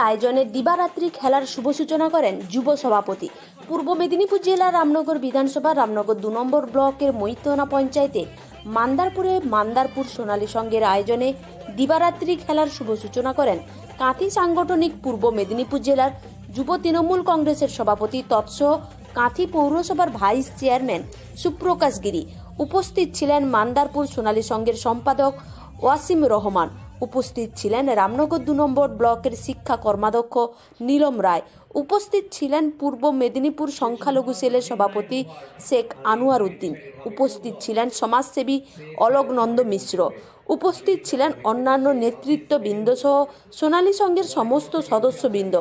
আয়োজনে দিবারাত্রি খেলার শুভ সূচনা করেন যুব সভাপতি। পূর্ব মেদিনীপুর জেলার রামনগর বিধানসভা রামনগর 2 নম্বর ব্লকের মৈতনা পঞ্চায়েতে মান্দারপুর সোনালী সংঘের আয়োজনে দিবারাত্রি খেলার শুভ সূচনা করেন কাঁথি সাংগঠনিক পূর্ব মেদিনীপুর জেলার যুব তৃণমূল কংগ্রেসের সভাপতি তৎসহ কাঁথি পৌরসভার ভাইস চেয়ারম্যান সুপ্রকাশ গিরি। উপস্থিত ছিলেন মান্দারপুর সোনালী সংঘের সম্পাদক ওয়াসিম রহমান। উপস্থিত ছিলেন রামনগর 2 নম্বর ব্লকের শিক্ষা কর্মাধ্যক্ষ নীলম রায়। উপস্থিত ছিলেন পূর্ব মেদিনীপুর সংখ্যালঘু সেলের সভাপতি শেখ আনোয়ার উদ্দিন। উপস্থিত ছিলেন সমাজসেবী অলোকনন্দ মিশ্র। উপস্থিত ছিলেন অন্যান্য নেতৃত্ববৃন্দ সহ সোনালী সংঘের সমস্ত সদস্যবৃন্দ।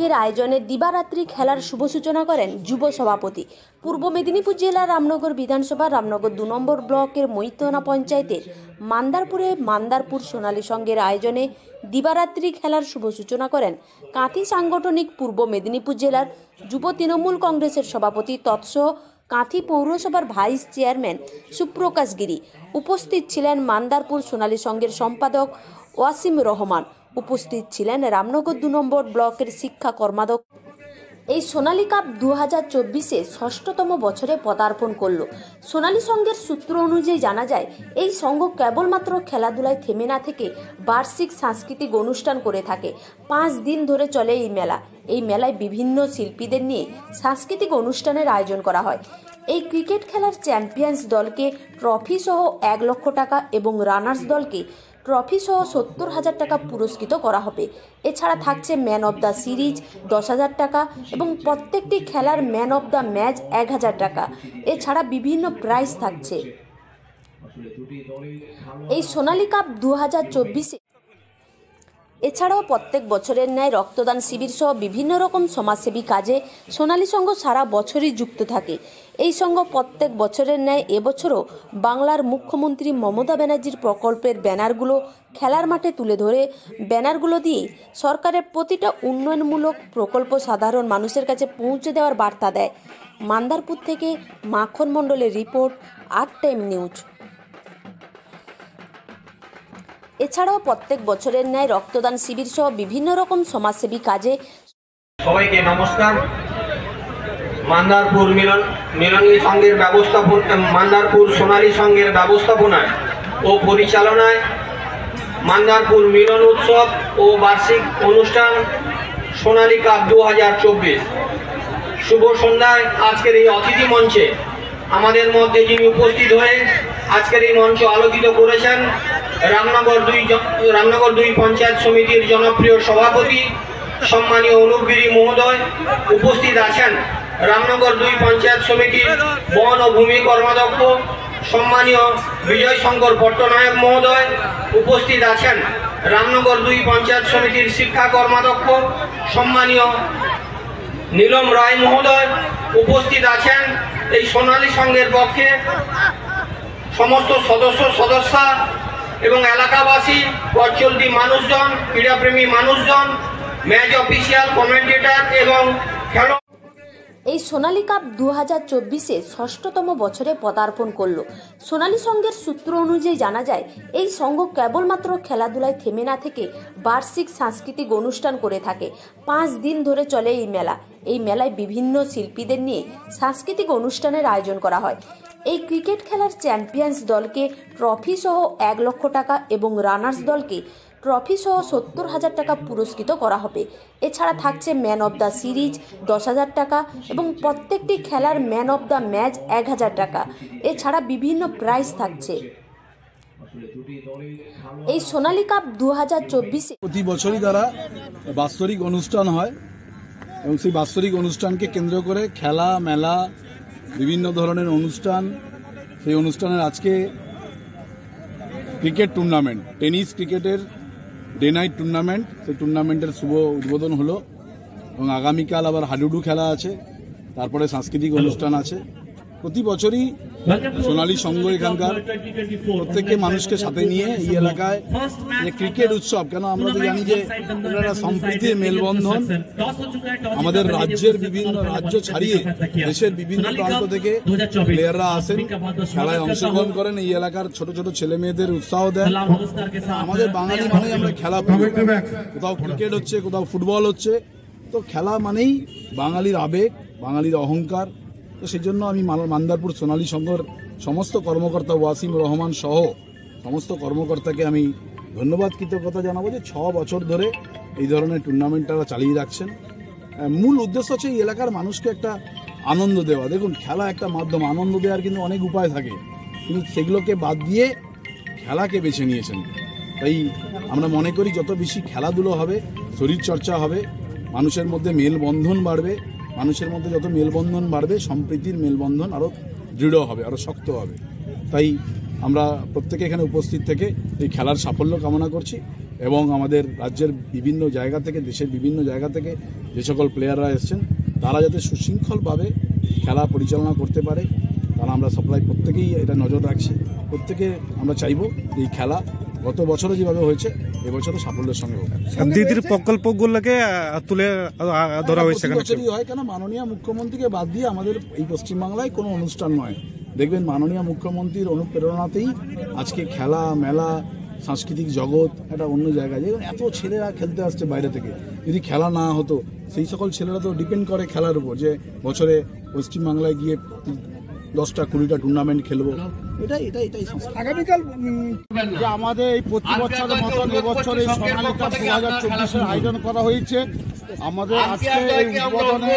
এর আয়োজনে দিবারাত্রি খেলার শুভ সূচনা করেন যুব সভাপতি। পূর্ব মেদিনীপুর জেলার রামনগর বিধানসভা রামনগর 2 নম্বর ব্লকের মৈতনা পঞ্চায়েতের মান্দারপুর সোনালী সংঘের আয়োজনে দিবারাত্রি খেলার শুভ সূচনা করেন কাঁথি সাংগঠনিক পূর্ব মেদিনীপুর জেলার যুব তৃণমূল কংগ্রেসের সভাপতি তৎসহ কাঁথি পৌরসভার ভাইস চেয়ারম্যান সুপ্রকাশ গিরি। উপস্থিত ছিলেন মান্দারপুর সোনালী সংঘের সম্পাদক ওয়াসিম রহমান। উপস্থিত ছিলেন রামনগর 2 নম্বর ব্লকের শিক্ষা কর্মাধ্যক্ষ। এই সোনালী কাপ 2024-এ 6তম বছরে পদার্পণ করল। সোনালী সংঘের সূত্র অনুযায়ী জানা যায়, এই সংঘ কেবলমাত্র খেলাধুলায় থেমে না থেকে বার্ষিক সাংস্কৃতিক অনুষ্ঠান করে থাকে। 5 দিন ধরে চলে এই মেলা। এই মেলায় বিভিন্ন শিল্পীদের নিয়ে সাংস্কৃতিক অনুষ্ঠানের আয়োজন করা হয়। এই ক্রিকেট খেলার চ্যাম্পিয়ন্স দলকে ট্রফি সহ 1 লক্ষ টাকা এবং রানার্স দলকে ট্রফি সহ 70,000 টাকা পুরস্কৃত করা হবে। এছাড়া থাকছে ম্যান অব দ্য সিরিজ 10,000 টাকা এবং প্রত্যেকটি খেলার ম্যান অব দ্য ম্যাচ 1,000 টাকা। এছাড়া বিভিন্ন প্রাইজ থাকছে। এই সোনালী কাপ 2024-এ এছাড়াও প্রত্যেক বছরের ন্যায় রক্তদান শিবির সহ বিভিন্ন রকম সমাজসেবী কাজে সোনালী সংঘ সারা বছরই যুক্ত থাকে। এই সংঘ প্রত্যেক বছরের ন্যায় এবছরও বাংলার মুখ্যমন্ত্রী মমতা ব্যানার্জির প্রকল্পের ব্যানারগুলো খেলার মাঠে তুলে ধরে ব্যানারগুলো দিয়ে সরকারের প্রতিটা উন্নয়নমূলক প্রকল্প সাধারণ মানুষের কাছে পৌঁছে দেওয়ার বার্তা দেয়। মান্দারপুর থেকে মাখন মণ্ডলের রিপোর্ট, আর টাইম নিউজ। এছাড়াও প্রত্যেক বছরের ন্যায় রক্তদান শিবির সহ বিভিন্ন রকম সমাজসেবী কাজে সবাইকে নমস্কার। মান্দারপুর মিলনী সংঘের মান্দারপুর সোনালী সংঘের ব্যবস্থাপনায় ও পরিচালনায় মান্দারপুর মিলন উৎসব ও বার্ষিক অনুষ্ঠান সোনালী কাপ 2024 শুভ সন্ধ্যায় আজকের এই অতিথি মঞ্চে আমাদের মধ্যে যিনি উপস্থিত হয়ে আজকের এই মঞ্চ আলোকিত করেছেন রামনগর 2 পঞ্চায়েত সমিতির জনপ্রিয় সভাপতি সম্মানীয় অনুপ গিরি মহোদয়। উপস্থিত আছেন রামনগর 2 পঞ্চায়েত সমিতির বন ও ভূমি কর্মাধ্যক্ষ সম্মানীয় বিজয় শঙ্কর পট্টনায়ক মহোদয়। উপস্থিত আছেন রামনগর 2 পঞ্চায়েত সমিতির শিক্ষা কর্মাধ্যক্ষ সম্মানীয় নীলম রায় মহোদয়। উপস্থিত আছেন এই সোনালী সংঘের পক্ষে সমস্ত সদস্যা এবং এলাকাবাসী, পথচলতি মানুষজন, ক্রীড়াপ্রেমী মানুষজন, ম্যাচ অফিসিয়াল, কমেন্টেটর এবং খেলোয়াড়। এই সোনালী কাপ 2024-এ 6তম বছরে পদার্পণ করল। সোনালী সংঘের সূত্র অনুযায়ী জানা যায়, এই সংঘ কেবলমাত্র খেলাধুলায় থেমে না থেকে বার্ষিক সাংস্কৃতিক অনুষ্ঠান করে থাকে। 5 দিন ধরে চলে এই মেলা। এই মেলায় বিভিন্ন শিল্পীদের নিয়ে সাংস্কৃতিক অনুষ্ঠানের আয়োজন করা হয়। এই ক্রিকেট খেলার চ্যাম্পিয়ন্স দলকে ট্রফি সহ 1 লক্ষ টাকা এবং রানার্স দলকে ট্রফি সহ 70,000 টাকা পুরস্কৃত করা হবে। এছাড়া থাকছে ম্যান অব দ্য সিরিজ 10,000 টাকা এবং প্রত্যেকটি খেলার ম্যান অব দ্য ম্যাচ 1,000 টাকা। এছাড়া বিভিন্ন প্রাইজ থাকছে। এই সোনালী কাপ 2024-এ প্রতি বছরই দ্বারা বাৎসরিক অনুষ্ঠান হয় এবং সেই বাৎসরিক অনুষ্ঠানকে কেন্দ্র করে খেলা, মেলা, বিভিন্ন ধরনের অনুষ্ঠান। সেই অনুষ্ঠানের আজকে ক্রিকেট টুর্নামেন্ট, টেনিস ক্রিকেটের ডে নাইট টুর্নামেন্ট, সেই টুর্নামেন্টের শুভ উদ্বোধন হলো এবং আগামীকাল আবার হাডুডু খেলা আছে, তারপরে সাংস্কৃতিক অনুষ্ঠান আছে প্রতি বছরই সোনালী সংঘ এখানকার প্রত্যেককে মানুষকে সাথে নিয়ে এই এলাকায় যে ক্রিকেট উৎসব, কেন আমরা তো জানি যে এটা সম্প্রীতির মেলবন্ধন, আমাদের রাজ্যের বিভিন্ন রাজ্য ছাড়িয়ে দেশের বিভিন্ন প্রান্ত থেকে প্লেয়াররা আসেন, খেলায় অংশগ্রহণ করেন, এই এলাকার ছোট ছোট ছেলে মেয়েদের উৎসাহ দেন। আমাদের বাঙালি মানেই আমরা খেলা প্রিয়, কোথাও ক্রিকেট হচ্ছে, কোথাও ফুটবল হচ্ছে, তো খেলা মানেই বাঙালির আবেগ, বাঙালির অহংকার। তো সেই জন্য আমি মান্দারপুর সোনালী সংঘর সমস্ত কর্মকর্তা, ওয়াসিম রহমান সহ সমস্ত কর্মকর্তাকে আমি ধন্যবাদ, কৃতজ্ঞতা জানাবো যে 6 বছর ধরে এই ধরনের টুর্নামেন্ট তারা চালিয়ে রাখছেন। মূল উদ্দেশ্য হচ্ছে এই এলাকার মানুষকে একটা আনন্দ দেওয়া। দেখুন, খেলা একটা মাধ্যম, আনন্দ দেওয়ার কিন্তু অনেক উপায় থাকে, কিন্তু সেগুলোকে বাদ দিয়ে খেলাকে বেছে নিয়েছেন। তাই আমরা মনে করি যত বেশি খেলাধুলো হবে, শরীরচর্চা হবে, মানুষের মধ্যে মেলবন্ধন বাড়বে, মানুষের মধ্যে যত মেলবন্ধন বাড়বে সম্প্রীতির মেলবন্ধন আরও দৃঢ় হবে, আরও শক্ত হবে। তাই আমরা প্রত্যেকে এখানে উপস্থিত থেকে এই খেলার সাফল্য কামনা করছি এবং আমাদের রাজ্যের বিভিন্ন জায়গা থেকে, দেশের বিভিন্ন জায়গা থেকে যে সকল প্লেয়াররা এসছেন তারা যাতে সুশৃঙ্খলভাবে খেলা পরিচালনা করতে পারে, তারা আমরা প্রত্যেকেই এটা নজর রাখছি। প্রত্যেকে আমরা চাইব এই খেলা গত বছরও যেভাবে হয়েছে এবছরও সাফল্যের সঙ্গে হোক। দিদির প্রকল্পগুলোকে তুলে ধরা হয়েছে হয় কেন, মাননীয় মুখ্যমন্ত্রীকে বাদ দিয়ে আমাদের এই পশ্চিমবাংলায় কোনো অনুষ্ঠান নয়। দেখবেন মাননীয় মুখ্যমন্ত্রীর অনুপ্রেরণাতেই আজকে খেলা মেলা, সাংস্কৃতিক জগৎ একটা অন্য জায়গায়, যেমন এত ছেলেরা খেলতে আসছে বাইরে থেকে। যদি খেলা না হতো, সেই সকল ছেলেরা তো ডিপেন্ড করে খেলার উপর, যে বছরে পশ্চিমবাংলায় গিয়ে 10-20টা টুর্নামেন্ট খেলবো। এটাই আগামীকাল যে আমাদের এই প্রতি বছরের মতন এবছর এই সোনালী কাপ 2024-এর আয়োজন করা হয়েছে। আমাদের আজকে এই উদ্বোধনে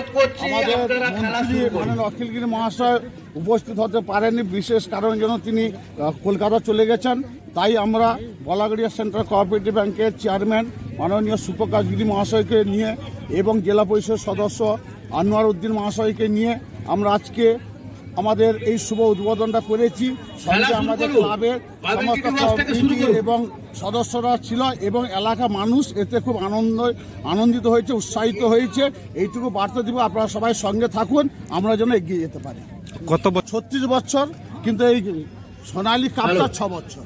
আমাদের মন্ত্রী মাননীয় অখিলগিরি মহাশয় উপস্থিত হতে পারেননি, বিশেষ কারণের জন্য তিনি কলকাতা চলে গেছেন। তাই আমরা বলাগড়িয়া সেন্ট্রাল কোঅপারেটিভ ব্যাংকের চেয়ারম্যান মাননীয় সুপ্রকাশ গিরি মহাশয়কে নিয়ে এবং জেলা পরিষদ সদস্য আনোয়ার উদ্দিন মহাশয়কে নিয়ে আমরা আজকে আমাদের এই শুভ উদ্বোধনটা করেছি। সঙ্গে আমাদের ক্লাবের সমস্ত কমিটি এবং সদস্যরা ছিল এবং এলাকা মানুষ এতে খুব আনন্দিত হয়েছে, উৎসাহিত হয়েছে। এইটুকু বার্তা দিব, আপনারা সবাই সঙ্গে থাকুন, আমরা যেন এগিয়ে যেতে পারি। কত 36 বছর, কিন্তু এই সোনালী কাপটা 6 বছর।